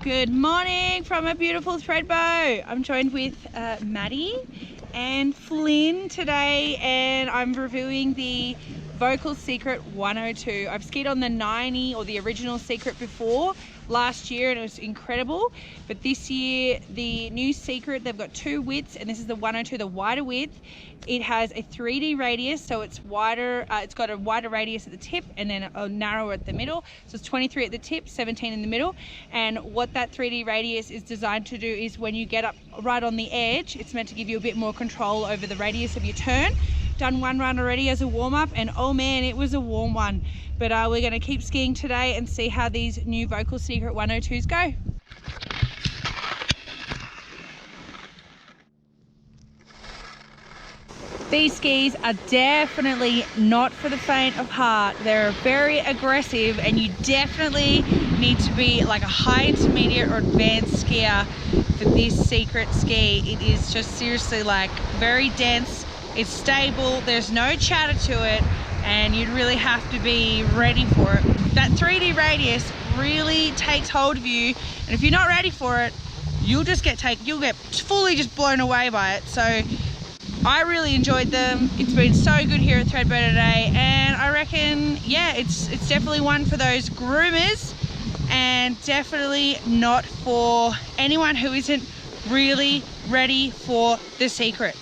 Good morning from a beautiful Thredbo. I'm joined with Maddie and Flynn today, and I'm reviewing the Volkl Secret 102. I've skied on the 90 or the original Secret before last year and it was incredible, but this year the new Secret, they've got two widths, and this is the 102, the wider width. It has a 3D radius, so it's wider. It's got a wider radius at the tip and then a narrower at the middle, so it's 23 at the tip, 17 in the middle. And what that 3D radius is designed to do is when you get up right on the edge, it's meant to give you a bit more control over the radius of your turn. Done one run already as a warm-up, and oh man, it was a warm one. But we're going to keep skiing today and see how these new Volkl Secret 102s go. These skis are definitely not for the faint of heart. They're very aggressive, and you definitely need to be like a high intermediate or advanced skier for this Secret ski. It is just seriously like very dense. It's stable, there's no chatter to it, and you'd really have to be ready for it. That 3D radius really takes hold of you, and if you're not ready for it, you'll get fully just blown away by it. So I really enjoyed them. It's been so good here at Thredbo today, and I reckon, yeah, it's definitely one for those groomers, and definitely not for anyone who isn't really ready for the Secret.